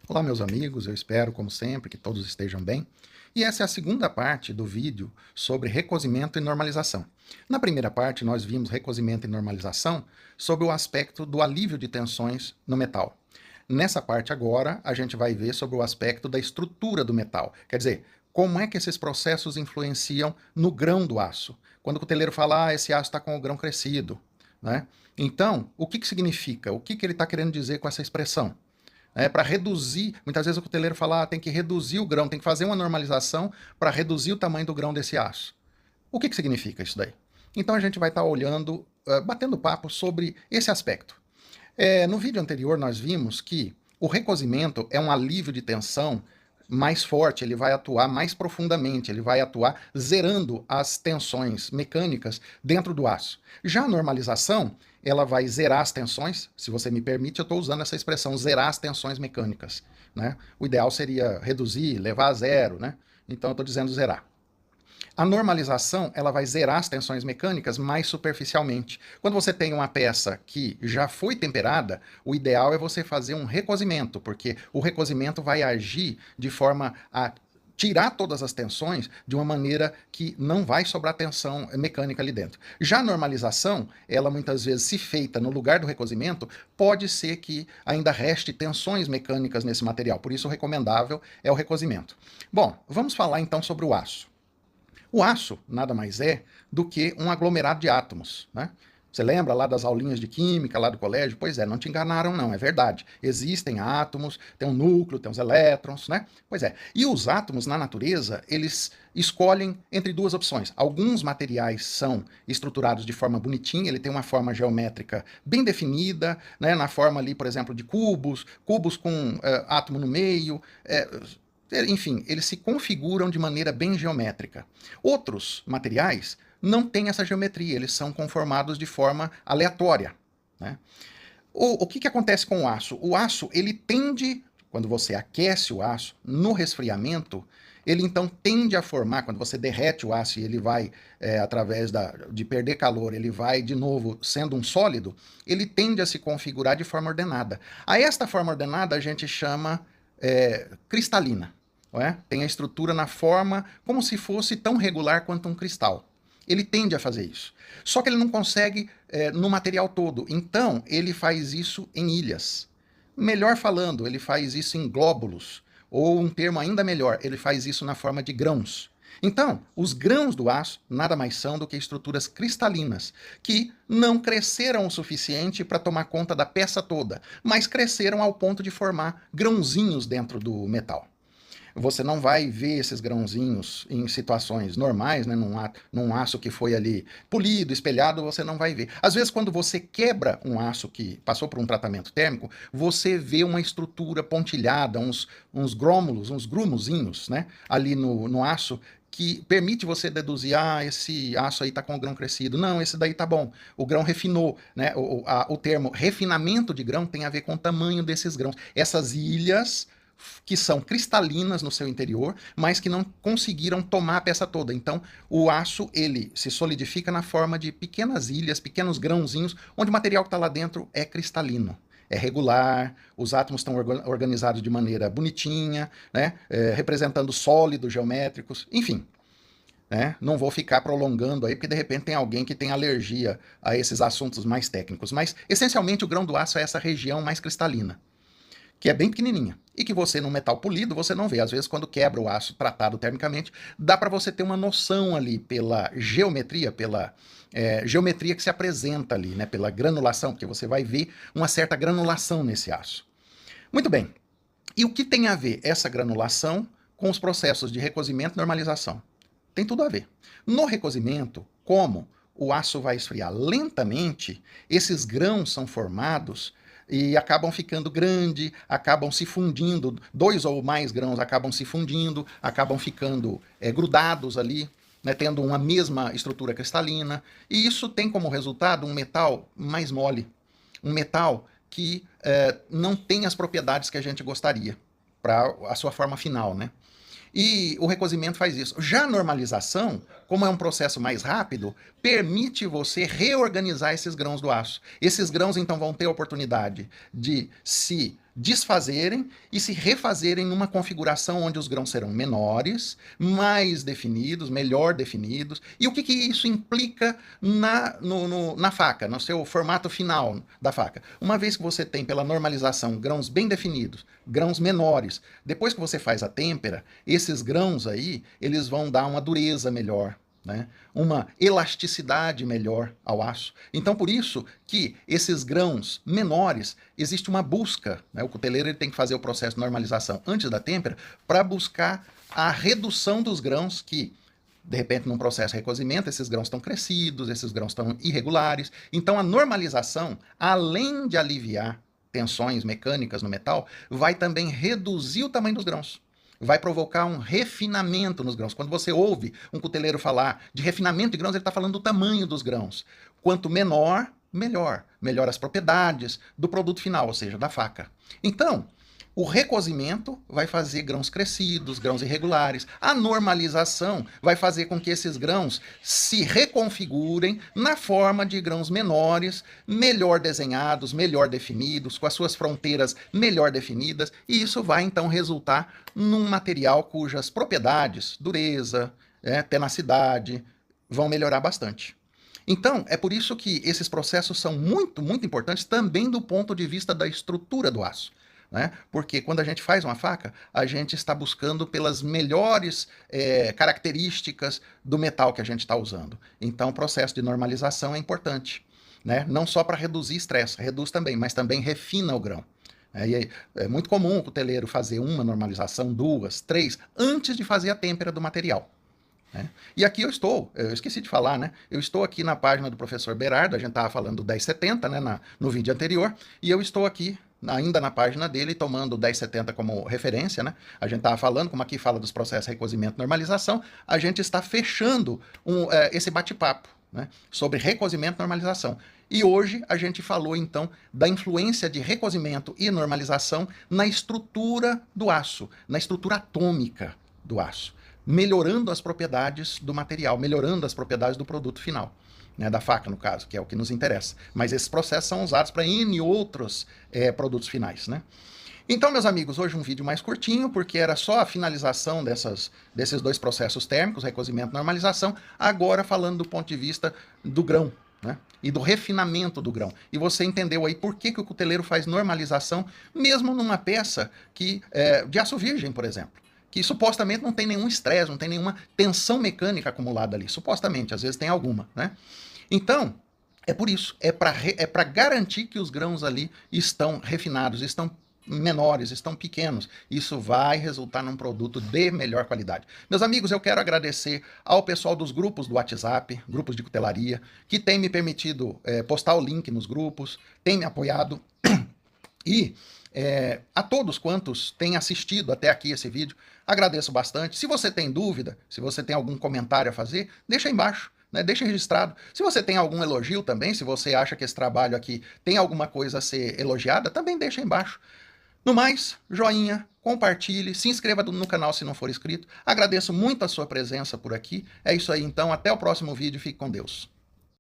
Olá, meus amigos, eu espero, como sempre, que todos estejam bem. E essa é a segunda parte do vídeo sobre recozimento e normalização. Na primeira parte, nós vimos recozimento e normalização sob o aspecto do alívio de tensões no metal. Nessa parte agora, a gente vai ver sobre o aspecto da estrutura do metal. Quer dizer, como é que esses processos influenciam no grão do aço. Quando o cuteleiro fala, esse aço está com o grão crescido, né? Então, o que significa? O que ele está querendo dizer com essa expressão? Para reduzir, muitas vezes o cuteleiro fala, tem que reduzir o grão, tem que fazer uma normalização para reduzir o tamanho do grão desse aço. O que significa isso daí? Então a gente vai estar olhando, batendo papo sobre esse aspecto. No vídeo anterior nós vimos que o recozimento é um alívio de tensão mais forte, ele vai atuar mais profundamente, ele vai atuar zerando as tensões mecânicas dentro do aço. Já a normalização, ela vai zerar as tensões, se você me permite, eu estou usando essa expressão, zerar as tensões mecânicas, né? O ideal seria reduzir, levar a zero, né? Então eu estou dizendo zerar. A normalização, ela vai zerar as tensões mecânicas mais superficialmente. Quando você tem uma peça que já foi temperada, o ideal é você fazer um recozimento, porque o recozimento vai agir de forma a tirar todas as tensões de uma maneira que não vai sobrar tensão mecânica ali dentro. Já a normalização, ela muitas vezes, se feita no lugar do recozimento, pode ser que ainda reste tensões mecânicas nesse material, por isso o recomendável é o recozimento. Bom, vamos falar então sobre o aço. O aço nada mais é do que um aglomerado de átomos, né? Você lembra lá das aulinhas de química, lá do colégio? Pois é, não te enganaram não, é verdade. Existem átomos, tem um núcleo, tem os elétrons, né? Pois é. E os átomos na natureza, eles escolhem entre duas opções. Alguns materiais são estruturados de forma bonitinha, ele tem uma forma geométrica bem definida, né? Na forma ali, por exemplo, de cubos, cubos com átomo no meio, enfim, eles se configuram de maneira bem geométrica. Outros materiais não têm essa geometria, eles são conformados de forma aleatória, né? O que acontece com o aço? O aço, ele tende, quando você aquece o aço, no resfriamento, ele então tende a formar, quando você derrete o aço e ele vai, através de perder calor, ele vai de novo sendo um sólido, ele tende a se configurar de forma ordenada. A esta forma ordenada a gente chama cristalina. Não é? Tem a estrutura na forma como se fosse tão regular quanto um cristal. Ele tende a fazer isso. Só que ele não consegue no material todo. Então, ele faz isso em ilhas. Melhor falando, ele faz isso em glóbulos. Ou um termo ainda melhor, ele faz isso na forma de grãos. Então, os grãos do aço nada mais são do que estruturas cristalinas, que não cresceram o suficiente para tomar conta da peça toda, mas cresceram ao ponto de formar grãozinhos dentro do metal. Você não vai ver esses grãozinhos em situações normais, né, num aço que foi ali polido, espelhado, você não vai ver. Às vezes, quando você quebra um aço que passou por um tratamento térmico, você vê uma estrutura pontilhada, uns grômulos, uns grumozinhos, né, ali no aço, que permite você deduzir, esse aço aí está com o grão crescido. Não, esse daí tá bom. O grão refinou, né? O termo refinamento de grão tem a ver com o tamanho desses grãos. Essas ilhas que são cristalinas no seu interior, mas que não conseguiram tomar a peça toda. Então, o aço, ele se solidifica na forma de pequenas ilhas, pequenos grãozinhos, onde o material que está lá dentro é cristalino. É regular, os átomos estão organizados de maneira bonitinha, né? Representando sólidos geométricos, enfim. Né? Não vou ficar prolongando aí, porque de repente tem alguém que tem alergia a esses assuntos mais técnicos. Mas, essencialmente, o grão do aço é essa região mais cristalina, que é bem pequenininha, e que você, num metal polido, você não vê. Às vezes, quando quebra o aço tratado termicamente, dá para você ter uma noção ali pela geometria, pela geometria que se apresenta ali, né, pela granulação, porque você vai ver uma certa granulação nesse aço. Muito bem. E o que tem a ver essa granulação com os processos de recozimento e normalização? Tem tudo a ver. No recozimento, como o aço vai esfriar lentamente, esses grãos são formados e acabam ficando grande, acabam se fundindo, dois ou mais grãos acabam se fundindo, acabam ficando grudados ali, né, tendo uma mesma estrutura cristalina, e isso tem como resultado um metal mais mole, um metal que não tem as propriedades que a gente gostaria para a sua forma final, né? E o recozimento faz isso. Já a normalização, como é um processo mais rápido, permite você reorganizar esses grãos do aço. Esses grãos, então, vão ter a oportunidade de se desfazerem e se refazerem numa configuração onde os grãos serão menores, mais definidos, melhor definidos. E o que isso implica na faca, no seu formato final da faca? Uma vez que você tem, pela normalização, grãos bem definidos, grãos menores, depois que você faz a têmpera, esses grãos aí, eles vão dar uma dureza melhor, né? Uma elasticidade melhor ao aço. Então, por isso que esses grãos menores, existe uma busca, né? O cuteleiro ele tem que fazer o processo de normalização antes da têmpera para buscar a redução dos grãos que, de repente, num processo de recozimento, esses grãos estão crescidos, esses grãos estão irregulares. Então, a normalização, além de aliviar tensões mecânicas no metal, vai também reduzir o tamanho dos grãos. Vai provocar um refinamento nos grãos. Quando você ouve um cuteleiro falar de refinamento de grãos, ele está falando do tamanho dos grãos. Quanto menor, melhor. Melhor as propriedades do produto final, ou seja, da faca. Então, o recozimento vai fazer grãos crescidos, grãos irregulares. A normalização vai fazer com que esses grãos se reconfigurem na forma de grãos menores, melhor desenhados, melhor definidos, com as suas fronteiras melhor definidas, e isso vai então resultar num material cujas propriedades, dureza, tenacidade, vão melhorar bastante. Então, é por isso que esses processos são muito, muito importantes também do ponto de vista da estrutura do aço. Né? Porque quando a gente faz uma faca, a gente está buscando pelas melhores características do metal que a gente está usando. Então, o processo de normalização é importante, né? Não só para reduzir estresse, reduz também, mas também refina o grão. É muito comum o cuteleiro fazer uma normalização, duas, três, antes de fazer a têmpera do material. E aqui eu esqueci de falar, né? Eu estou aqui na página do professor Berardo, a gente estava falando do 1070, né, no vídeo anterior, e eu estou aqui ainda na página dele, tomando o 1070 como referência, né? A gente estava falando, como aqui fala dos processos de recozimento e normalização, a gente está fechando esse bate-papo, né, sobre recozimento e normalização. E hoje a gente falou, então, da influência de recozimento e normalização na estrutura do aço, na estrutura atômica do aço, melhorando as propriedades do material, melhorando as propriedades do produto final. Né, da faca, no caso, que é o que nos interessa. Mas esses processos são usados para N outros produtos finais. Né? Então, meus amigos, hoje um vídeo mais curtinho, porque era só a finalização desses dois processos térmicos, recozimento e normalização, agora falando do ponto de vista do grão, né? E do refinamento do grão. E você entendeu aí por que o cuteleiro faz normalização, mesmo numa peça de aço virgem, por exemplo, que supostamente não tem nenhum estresse, não tem nenhuma tensão mecânica acumulada ali. Supostamente, às vezes tem alguma, né? Então, é por isso, é para garantir que os grãos ali estão refinados, estão menores, estão pequenos. Isso vai resultar num produto de melhor qualidade. Meus amigos, eu quero agradecer ao pessoal dos grupos do WhatsApp, grupos de cutelaria, que tem me permitido postar o link nos grupos, tem me apoiado e a todos quantos têm assistido até aqui esse vídeo, agradeço bastante. Se você tem dúvida, se você tem algum comentário a fazer, deixa aí embaixo. Né, deixa registrado. Se você tem algum elogio também, se você acha que esse trabalho aqui tem alguma coisa a ser elogiada, também deixa aí embaixo. No mais, joinha, compartilhe, se inscreva no canal se não for inscrito. Agradeço muito a sua presença por aqui. É isso aí então, até o próximo vídeo, fique com Deus.